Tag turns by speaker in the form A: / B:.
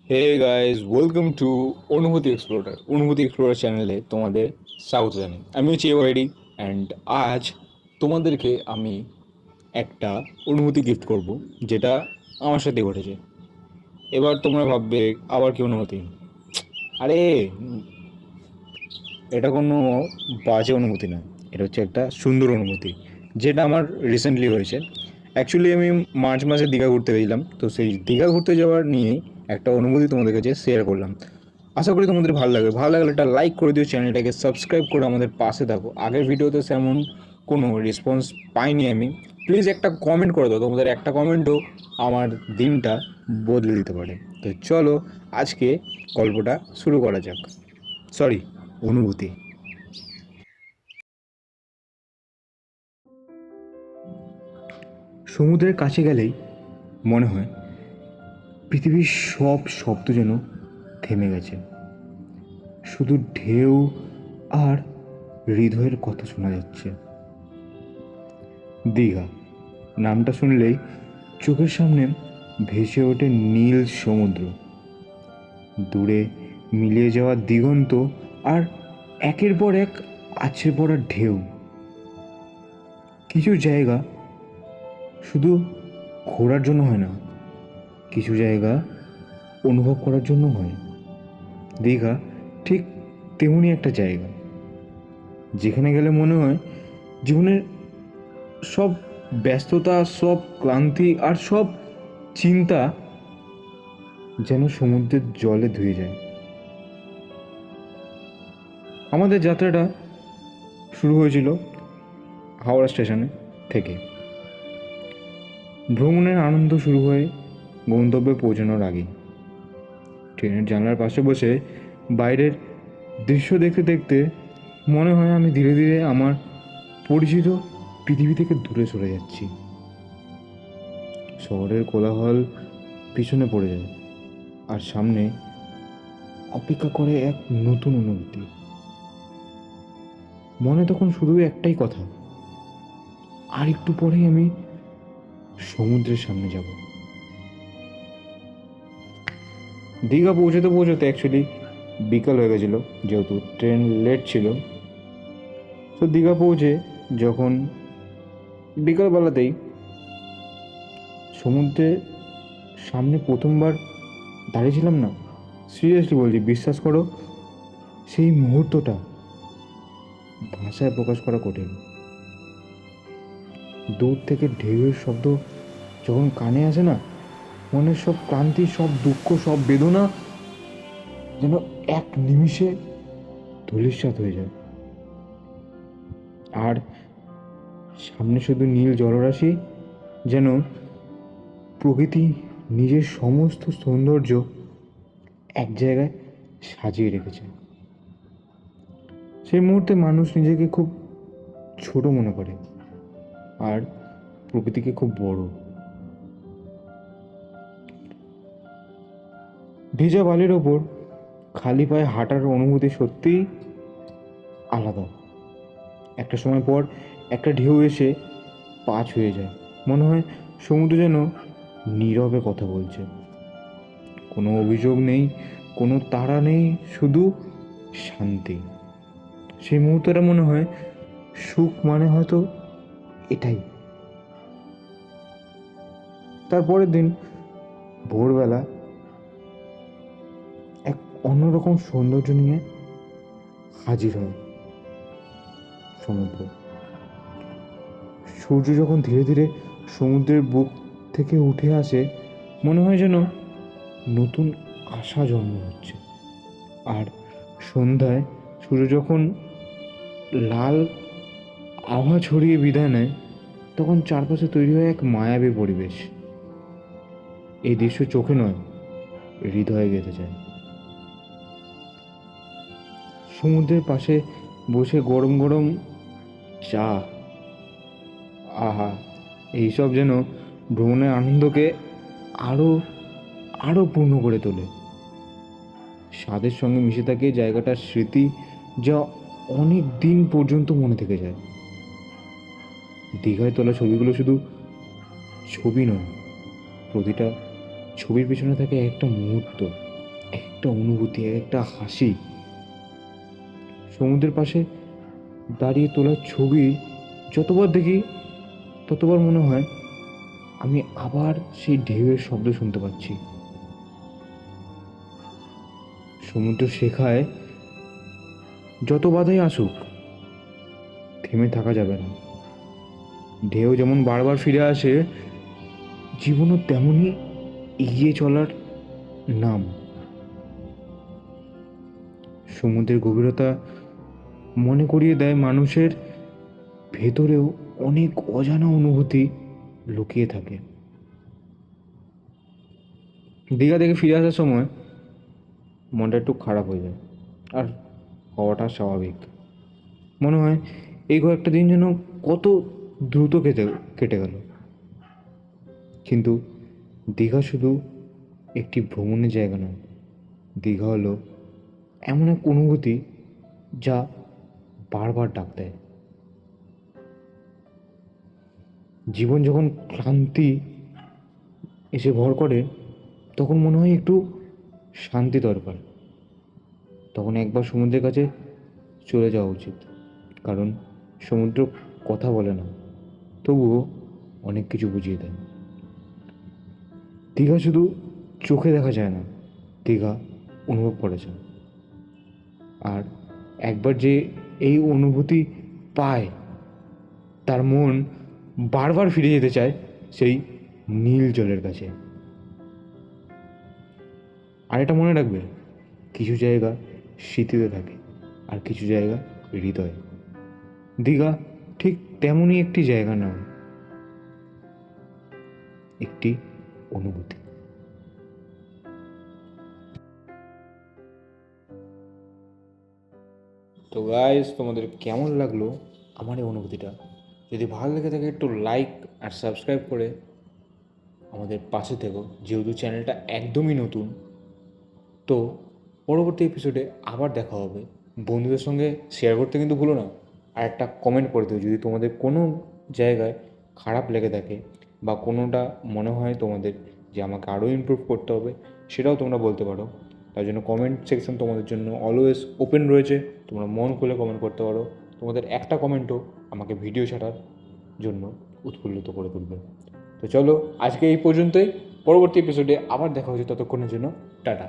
A: Hey guys, welcome to অনুভূতি explorer চ্যানেলে তোমাদের স্বাগত জানাই। আমি হচ্ছি ওয়াইডি অ্যান্ড আজ তোমাদেরকে আমি একটা অনুভূতি গিফট করব, যেটা আমার সাথে ঘটেছে। এবার তোমরা ভাববে আবার কি অনুভূতি? আরে, এটা কোনো বাজে অনুভূতি না, এটা হচ্ছে একটা সুন্দর অনুভূতি, যেটা আমার রিসেন্টলি হয়েছে। অ্যাকচুয়ালি আমি মার্চ মাসে দীঘা ঘুরতে গেছিলাম, তো সেই দীঘা ঘুরতে যাওয়ার নিয়ে একটা অনুভূতি তোমাদের কাছে শেয়ার করলাম। আশা করি তোমাদের ভালো লাগবে। ভালো লাগলে একটা লাইক করে দিও, চ্যানেলটাকে সাবস্ক্রাইব করে আমাদের পাশে থাকো। আগের ভিডিওতে তেমন কোনো রেসপন্স পাইনি আমি। প্লিজ একটা কমেন্ট করে দাও, তোমাদের একটা কমেন্টও আমার দিনটা বদলে দিতে পারে। তো চলো আজকে গল্পটা শুরু করা যাক। সরি, অনুভূতি। সমুদ্রের কাছে গেলেই মনে হয় পৃথিবীর সব শব্দ যেন থেমে গেছে। শুধু ঢেউ আর হৃদয়ের কথা শোনা যাচ্ছে। দীঘা নামটা শুনলেই চোখের সামনে ভেসে ওঠে নীল সমুদ্র, দূরে মিলিয়ে যাওয়া দিগন্ত, আর একের পর এক আছড়ে পড়া ঢেউ। কিছু জায়গা শুধু ঘোরার জন্য হয় না, কিছু জায়গা অনুভব করার জন্য হয়। দীঘা ঠিক তেমনই একটা জায়গা, যেখানে গেলে মনে হয় জীবনের সব ব্যস্ততা, সব ক্লান্তি আর সব চিন্তা যেন সমুদ্রের জলে ধুয়ে যায়। আমাদের যাত্রাটা শুরু হয়েছিল হাওড়া স্টেশনে থেকে। ভ্রমণের আনন্দ শুরু হয়ে গন্তব্যে পৌঁছানোর আগেই। ট্রেনের জানলার পাশে বসে বাইরের দৃশ্য দেখতে দেখতে মনে হয় আমি ধীরে ধীরে আমার পরিচিত পৃথিবী থেকে দূরে সরে যাচ্ছি। শহরের কোলাহল পিছনে পড়ে যায়, আর সামনে অপেক্ষা করে এক নতুন অনুভূতি। মনে তখন শুধু একটাই কথা, আর একটু পরেই আমি সমুদ্রের সামনে যাব। দীঘা পৌঁছতে পৌঁছতে অ্যাকচুয়ালি বিকাল হয়ে গেছিলো, যেহেতু ট্রেন লেট ছিল। তো দীঘা পৌঁছে যখন বিকালবেলাতেই সমুদ্রের সামনে প্রথমবার দাঁড়িয়েছিলাম না, সিরিয়াসলি বলছি, বিশ্বাস করো, সেই মুহূর্তটা ভাষায় প্রকাশ করা কঠিন। দূর থেকে ঢেউয়ের শব্দ যখন কানে আসে না, মনের সব ক্লান্তি, সব দুঃখ, সব বেদনা যেন এক নিমিষে ধূলিসাৎ হয়ে যায়। আর সামনে শুধু নীল জলরাশি, যেন প্রকৃতি নিজের সমস্ত সৌন্দর্য এক জায়গায় সাজিয়ে রেখেছে। সেই মুহূর্তে মানুষ নিজেকে খুব ছোট মনে করে, আর প্রকৃতিকে খুব বড়। ভেজা বালির ওপর খালি পায়ে হাঁটার অনুভূতি সত্যিই আলাদা। একটা সময় পর একটা ঢেউ এসে পা ছুঁয়ে যায়, মনে হয় সমুদ্র যেন নীরবে কথা বলছে। কোনো অভিযোগ নেই, কোনো তাড়া নেই, শুধু শান্তি। সেই মুহূর্তটা মনে হয় সুখ মানে হয়তো এটাই। তারপরের দিন ভোরবেলা এক অন্যরকম সৌন্দর্য নিয়ে হাজির হয় সমুদ্র। সূর্য যখন ধীরে ধীরে সমুদ্রের বুক থেকে উঠে আসে, মনে হয় যেন নতুন আশা জন্ম হচ্ছে। আর সন্ধ্যায় সূর্য যখন লাল আভা ছড়িয়ে বিদায় নেয়, তখন চারপাশে তৈরি হয় এক মায়াবী পরিবেশ। এই দৃশ্য চোখে নয়, হৃদয়ে গেঁথে যায়। সমুদ্রের পাশে বসে গরম গরম চা, আহা, এইসব যেন ভ্রমণের আনন্দকে আরও আরও পূর্ণ করে তোলে। স্বাদের সঙ্গে মিশে থাকে জায়গাটার স্মৃতি, যা অনেক দিন পর্যন্ত মনে থেকে যায়। দীঘায় তোলা ছবিগুলো শুধু ছবি নয়, প্রতিটা ছবির পিছনে থাকে একটা মুহূর্ত, একটা অনুভূতি, একটা হাসি। সমুদ্রের পাশে দাঁড়িয়ে তোলা ছবি যতবার দেখি ততবার মনে হয় আমি আবার সেই ঢেউয়ের শব্দ শুনতে পাচ্ছি। সমুদ্র শেখায় যত বাধাই আসুক থেমে থাকা যাবে না। ঢেউ যেমন বারবার ফিরে আসে, জীবনও তেমনই এগিয়ে চলার নাম। সমুদ্রের গভীরতা মনে করিয়ে দেয় মানুষের ভেতরেও অনেক অজানা অনুভূতি লুকিয়ে থাকে। দীঘা থেকে ফিরে আসার সময় মনটা একটু খারাপ হয়ে যায়, আর হওয়াটা স্বাভাবিক। মনে হয় এই কয়েকটা দিন যেন কত দ্রুত কেটে গেল। কিন্তু দীঘা শুধু একটি ভ্রমণের জায়গা নয়, দীঘা হলো এমন এক অনুভূতি যা বারবার ডাক দেয়। জীবন যখন ক্লান্তি এসে ভর করে, তখন মনে হয় একটু শান্তি দরকার। তখন একবার সমুদ্রের কাছে চলে যাওয়া উচিত, কারণ সমুদ্র কথা বলে না, তবুও অনেক কিছু বুঝিয়ে দেয়। দীঘা শুধু চোখে দেখা যায় না, দীঘা অনুভব করা যায়। আর একবার যে এই অনুভূতি পায়, তার মন বারবার ফিরে যেতে চায় সেই নীল জলের কাছে। আর এটা মনে রাখবে, কিছু জায়গা স্মৃতিতে থাকে আর কিছু জায়গা হৃদয়ে। দীঘা ঠিক তেমনই একটি জায়গা নয়, একটি অনুভূতি। তো গাইস, তোমাদের কেমন লাগলো আমার এই অনুভূতিটা? যদি ভালো লেগে থাকে একটু লাইক আর সাবস্ক্রাইব করে আমাদের পাশে থেকো, যেহেতু চ্যানেলটা একদমই নতুন। তো পরবর্তী এপিসোডে আবার দেখা হবে। বন্ধুদের সঙ্গে শেয়ার করতে কিন্তু ভুলো না। আর একটা কমেন্ট করে দিও যদি তোমাদের কোনো জায়গায় খারাপ লেগে থাকে বা কোনোটা মনে হয় তোমাদের যে আমাকে আরও ইমপ্রুভ করতে হবে, সেটাও তোমরা বলতে পারো। তার জন্য কমেন্ট সেকশন তোমাদের জন্য অলওয়েজ ওপেন রয়েছে, তোমরা মন খুলে কমেন্ট করতে পারো। তোমাদের একটা কমেন্টও আমাকে ভিডিও ছাড়ার জন্য উৎফুল্লিত করে তুলবে। তো চলো, আজকে এই পর্যন্তই। পরবর্তী এপিসোডে আবার দেখা হচ্ছে, ততক্ষণের জন্য টাটা।